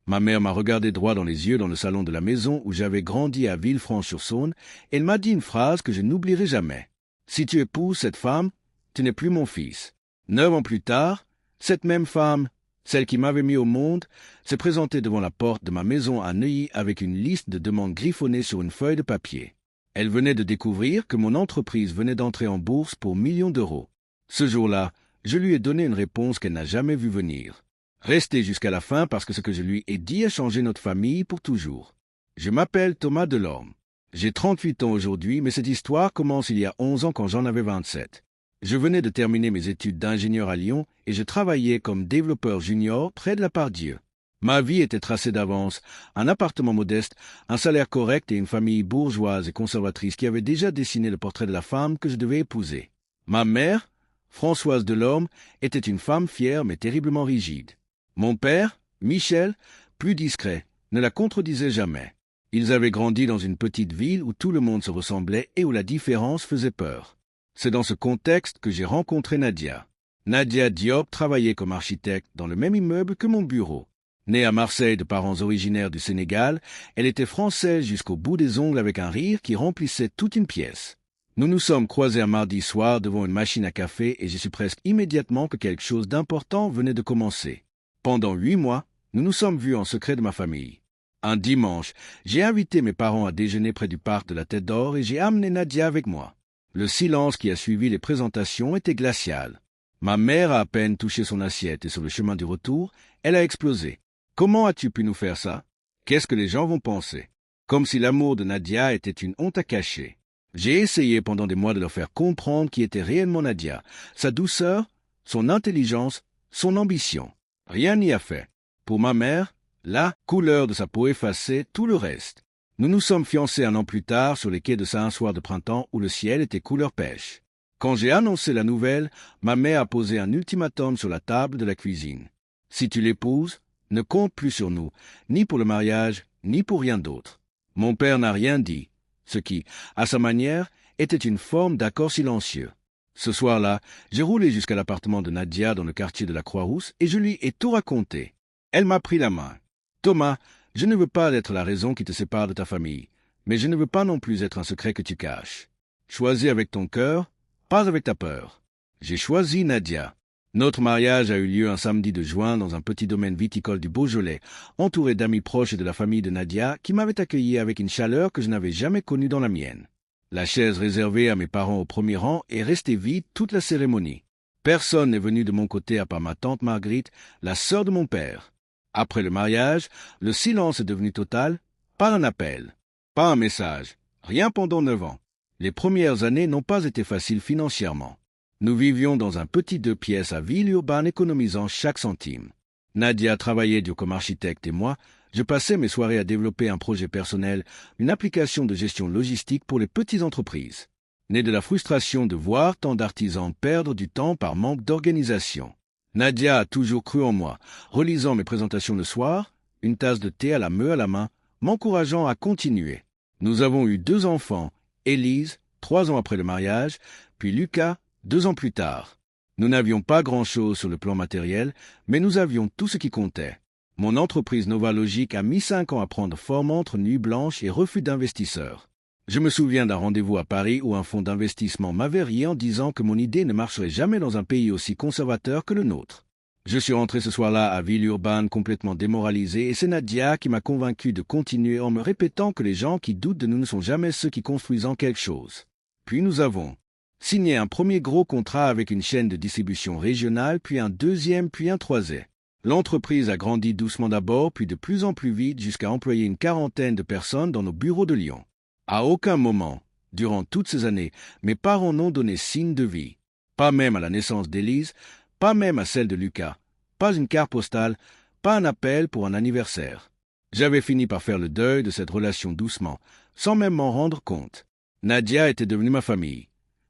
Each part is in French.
Ma mère m'a regardé droit dans les yeux dans le salon de la maison où j'avais grandi à Villefranche-sur-Saône, et elle m'a dit une phrase que je n'oublierai jamais. « Si tu épouses cette femme, tu n'es plus mon fils. » 9 ans plus tard, cette même femme, celle qui m'avait mis au monde, s'est présentée devant la porte de ma maison à Neuilly avec une liste de demandes griffonnées sur une feuille de papier. Elle venait de découvrir que mon entreprise venait d'entrer en bourse pour millions d'euros. Ce jour-là, je lui ai donné une réponse qu'elle n'a jamais vue venir. Restez jusqu'à la fin parce que ce que je lui ai dit a changé notre famille pour toujours. Je m'appelle Thomas Delorme. J'ai 38 ans aujourd'hui, mais cette histoire commence il y a 11 ans quand j'en avais 27. Je venais de terminer mes études d'ingénieur à Lyon et je travaillais comme développeur junior près de la Part-Dieu. Ma vie était tracée d'avance, un appartement modeste, un salaire correct et une famille bourgeoise et conservatrice qui avait déjà dessiné le portrait de la femme que je devais épouser. Ma mère, Françoise Delorme, était une femme fière mais terriblement rigide. Mon père, Michel, plus discret, ne la contredisait jamais. Ils avaient grandi dans une petite ville où tout le monde se ressemblait et où la différence faisait peur. C'est dans ce contexte que j'ai rencontré Nadia. Nadia Diop travaillait comme architecte dans le même immeuble que mon bureau. Née à Marseille de parents originaires du Sénégal, elle était française jusqu'au bout des ongles avec un rire qui remplissait toute une pièce. Nous nous sommes croisés un mardi soir devant une machine à café et j'ai su presque immédiatement que quelque chose d'important venait de commencer. Pendant 8 mois, nous nous sommes vus en secret de ma famille. Un dimanche, j'ai invité mes parents à déjeuner près du parc de la Tête d'Or et j'ai amené Nadia avec moi. Le silence qui a suivi les présentations était glacial. Ma mère a à peine touché son assiette et sur le chemin du retour, elle a explosé. « Comment as-tu pu nous faire ça? Qu'est-ce que les gens vont penser ?» Comme si l'amour de Nadia était une honte à cacher. J'ai essayé pendant des mois de leur faire comprendre qui était réellement Nadia, sa douceur, son intelligence, son ambition. Rien n'y a fait. Pour ma mère, la couleur de sa peau effaçait tout le reste. Nous nous sommes fiancés 1 an plus tard sur les quais de ça un soir de printemps où le ciel était couleur pêche. Quand j'ai annoncé la nouvelle, ma mère a posé un ultimatum sur la table de la cuisine. Si tu l'épouses, ne compte plus sur nous, ni pour le mariage, ni pour rien d'autre. Mon père n'a rien dit, ce qui, à sa manière, était une forme d'accord silencieux. Ce soir-là, j'ai roulé jusqu'à l'appartement de Nadia dans le quartier de la Croix-Rousse et je lui ai tout raconté. Elle m'a pris la main. « Thomas, je ne veux pas être la raison qui te sépare de ta famille, mais je ne veux pas non plus être un secret que tu caches. Choisis avec ton cœur, pas avec ta peur. » J'ai choisi Nadia. Notre mariage a eu lieu un samedi de juin dans un petit domaine viticole du Beaujolais, entouré d'amis proches et de la famille de Nadia qui m'avaient accueilli avec une chaleur que je n'avais jamais connue dans la mienne. La chaise réservée à mes parents au premier rang est restée vide toute la cérémonie. Personne n'est venu de mon côté à part ma tante Marguerite, la sœur de mon père. Après le mariage, le silence est devenu total, pas un appel, pas un message, rien pendant 9 ans. Les premières années n'ont pas été faciles financièrement. Nous vivions dans un petit 2 pièces à Villeurbanne économisant chaque centime. Nadia travaillait dur comme architecte et moi, je passais mes soirées à développer un projet personnel, une application de gestion logistique pour les petites entreprises. Née de la frustration de voir tant d'artisans perdre du temps par manque d'organisation. Nadia a toujours cru en moi, relisant mes présentations le soir, une tasse de thé à la main, m'encourageant à continuer. Nous avons eu 2 enfants, Élise, 3 ans après le mariage, puis Lucas, 2 ans plus tard. Nous n'avions pas grand-chose sur le plan matériel, mais nous avions tout ce qui comptait. Mon entreprise Novalogic a mis 5 ans à prendre forme entre nuit blanche et refus d'investisseurs. Je me souviens d'un rendez-vous à Paris où un fonds d'investissement m'avait rié en disant que mon idée ne marcherait jamais dans un pays aussi conservateur que le nôtre. Je suis rentré ce soir-là à Villeurbanne complètement démoralisé et c'est Nadia qui m'a convaincu de continuer en me répétant que les gens qui doutent de nous ne sont jamais ceux qui construisent en quelque chose. Puis nous avons signé un premier gros contrat avec une chaîne de distribution régionale, puis un deuxième, puis un troisième. L'entreprise a grandi doucement d'abord, puis de plus en plus vite jusqu'à employer une 40aine de personnes dans nos bureaux de Lyon. À aucun moment, durant toutes ces années, mes parents n'ont donné signe de vie. Pas même à la naissance d'Élise, pas même à celle de Lucas. Pas une carte postale, pas un appel pour un anniversaire. J'avais fini par faire le deuil de cette relation doucement, sans même m'en rendre compte. Nadia était devenue ma famille,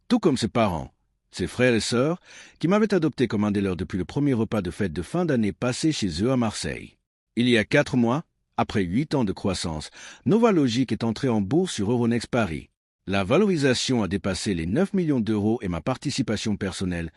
tout comme ses parents, ses frères et sœurs, qui m'avaient adopté comme un des leurs depuis le premier repas de fête de fin d'année passé chez eux à Marseille. Il y a 4 mois, après 8 ans de croissance, Novalogic est entré en bourse sur Euronext Paris. La valorisation a dépassé les 9 millions d'euros et ma participation personnelle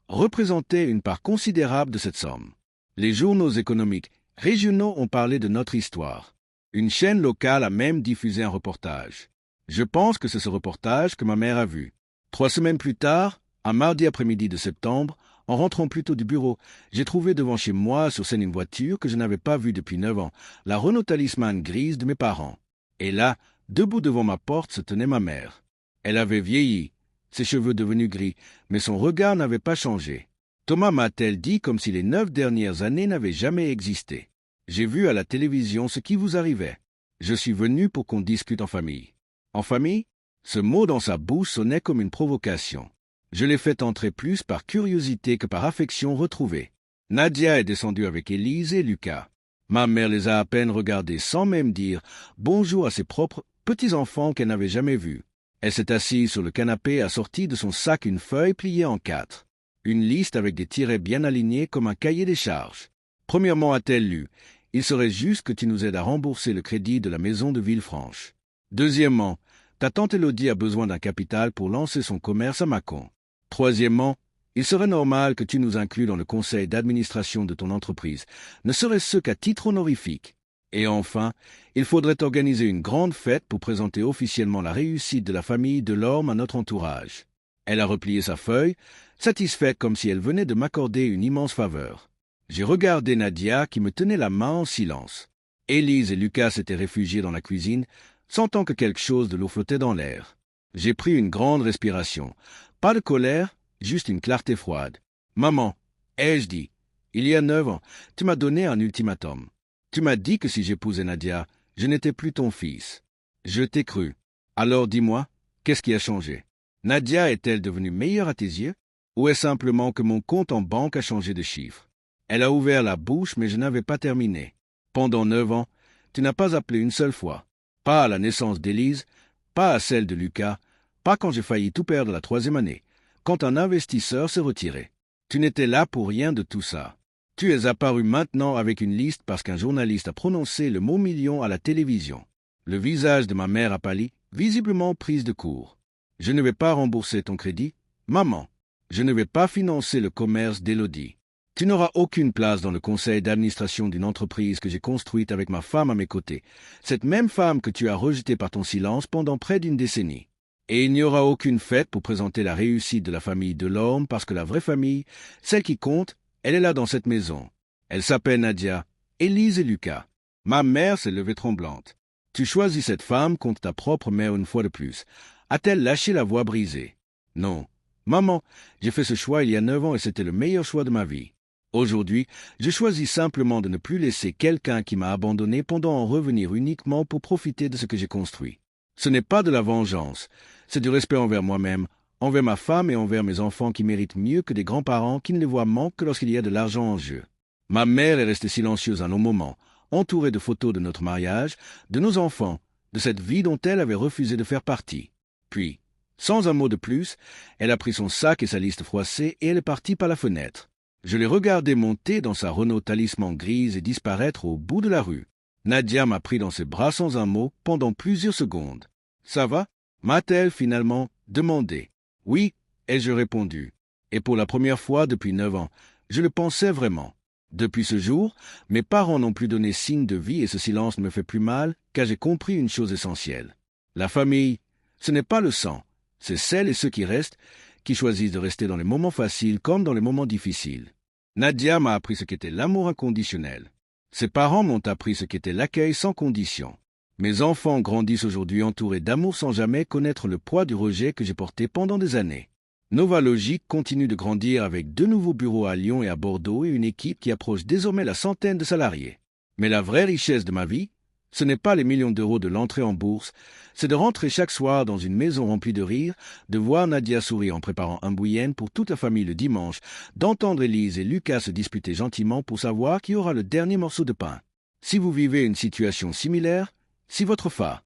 représentait une part considérable de cette somme. Les journaux économiques régionaux ont parlé de notre histoire. Une chaîne locale a même diffusé un reportage. Je pense que c'est ce reportage que ma mère a vu. 3 semaines plus tard, un mardi après-midi de septembre, en rentrant plus tôt du bureau, j'ai trouvé devant chez moi sur scène une voiture que je n'avais pas vue depuis 9 ans, la Renault Talisman grise de mes parents. Et là, debout devant ma porte, se tenait ma mère. Elle avait vieilli, ses cheveux devenus gris, mais son regard n'avait pas changé. Thomas m'a-t-elle dit comme si les 9 dernières années n'avaient jamais existé. J'ai vu à la télévision ce qui vous arrivait. Je suis venu pour qu'on discute en famille. En famille? Ce mot dans sa bouche sonnait comme une provocation. Je l'ai fait entrer plus par curiosité que par affection retrouvée. Nadia est descendue avec Élise et Lucas. Ma mère les a à peine regardés sans même dire bonjour à ses propres petits-enfants qu'elle n'avait jamais vus. Elle s'est assise sur le canapé et a sorti de son sac une feuille pliée en 4. Une liste avec des tirets bien alignés comme un cahier des charges. Premièrement, a-t-elle lu, il serait juste que tu nous aides à rembourser le crédit de la maison de Villefranche. Deuxièmement, ta tante Élodie a besoin d'un capital pour lancer son commerce à Mâcon. Troisièmement, il serait normal que tu nous inclues dans le conseil d'administration de ton entreprise, ne serait-ce qu'à titre honorifique. Et enfin, il faudrait organiser une grande fête pour présenter officiellement la réussite de la famille Delorme à notre entourage. Elle a replié sa feuille, satisfaite comme si elle venait de m'accorder une immense faveur. J'ai regardé Nadia qui me tenait la main en silence. Élise et Lucas s'étaient réfugiés dans la cuisine, sentant que quelque chose de l'eau flottait dans l'air. J'ai pris une grande respiration. Pas de colère, juste une clarté froide. « Maman, ai-je dit, il y a 9 ans, tu m'as donné un ultimatum. Tu m'as dit que si j'épousais Nadia, je n'étais plus ton fils. Je t'ai cru. Alors dis-moi, qu'est-ce qui a changé? Nadia est-elle devenue meilleure à tes yeux? Ou est-ce simplement que mon compte en banque a changé de chiffre? » Elle a ouvert la bouche, mais je n'avais pas terminé. Pendant 9 ans, tu n'as pas appelé une seule fois. Pas à la naissance d'Élise, pas à celle de Lucas, pas quand j'ai failli tout perdre la 3e année, quand un investisseur s'est retiré. Tu n'étais là pour rien de tout ça. Tu es apparu maintenant avec une liste parce qu'un journaliste a prononcé le mot million à la télévision. Le visage de ma mère a pâli, visiblement prise de court. Je ne vais pas rembourser ton crédit, maman. Je ne vais pas financer le commerce d'Élodie. Tu n'auras aucune place dans le conseil d'administration d'une entreprise que j'ai construite avec ma femme à mes côtés, cette même femme que tu as rejetée par ton silence pendant près d'une décennie. Et il n'y aura aucune fête pour présenter la réussite de la famille Delorme parce que la vraie famille, celle qui compte, elle est là dans cette maison. Elle s'appelle Nadia, Élise et Lucas. Ma mère s'est levée tremblante. Tu choisis cette femme contre ta propre mère une fois de plus. A-t-elle lâché la voix brisée? Non. Maman, j'ai fait ce choix il y a 9 ans et c'était le meilleur choix de ma vie. Aujourd'hui, je choisis simplement de ne plus laisser quelqu'un qui m'a abandonné pendant en revenir uniquement pour profiter de ce que j'ai construit. Ce n'est pas de la vengeance, c'est du respect envers moi-même, envers ma femme et envers mes enfants qui méritent mieux que des grands-parents qui ne les voient manquer que lorsqu'il y a de l'argent en jeu. Ma mère est restée silencieuse un long moment, entourée de photos de notre mariage, de nos enfants, de cette vie dont elle avait refusé de faire partie. Puis, sans un mot de plus, elle a pris son sac et sa liste froissée et elle est partie par la fenêtre. Je l'ai regardée monter dans sa Renault Talisman grise et disparaître au bout de la rue. Nadia m'a pris dans ses bras sans un mot pendant plusieurs secondes. « Ça va » m'a-t-elle finalement demandé. « Oui » ai-je répondu. Et pour la première fois depuis 9 ans, je le pensais vraiment. Depuis ce jour, mes parents n'ont plus donné signe de vie et ce silence ne me fait plus mal car j'ai compris une chose essentielle. La famille, ce n'est pas le sang, c'est celles et ceux qui restent, qui choisissent de rester dans les moments faciles comme dans les moments difficiles. Nadia m'a appris ce qu'était l'amour inconditionnel. Ses parents m'ont appris ce qu'était l'accueil sans condition. Mes enfants grandissent aujourd'hui entourés d'amour sans jamais connaître le poids du rejet que j'ai porté pendant des années. Nova Logic continue de grandir avec 2 nouveaux bureaux à Lyon et à Bordeaux et une équipe qui approche désormais la centaine de salariés. Mais la vraie richesse de ma vie, ce n'est pas les millions d'euros de l'entrée en bourse, c'est de rentrer chaque soir dans une maison remplie de rire, de voir Nadia sourire en préparant un bouillon pour toute la famille le dimanche, d'entendre Élise et Lucas se disputer gentiment pour savoir qui aura le dernier morceau de pain. Si vous vivez une situation similaire, si votre phare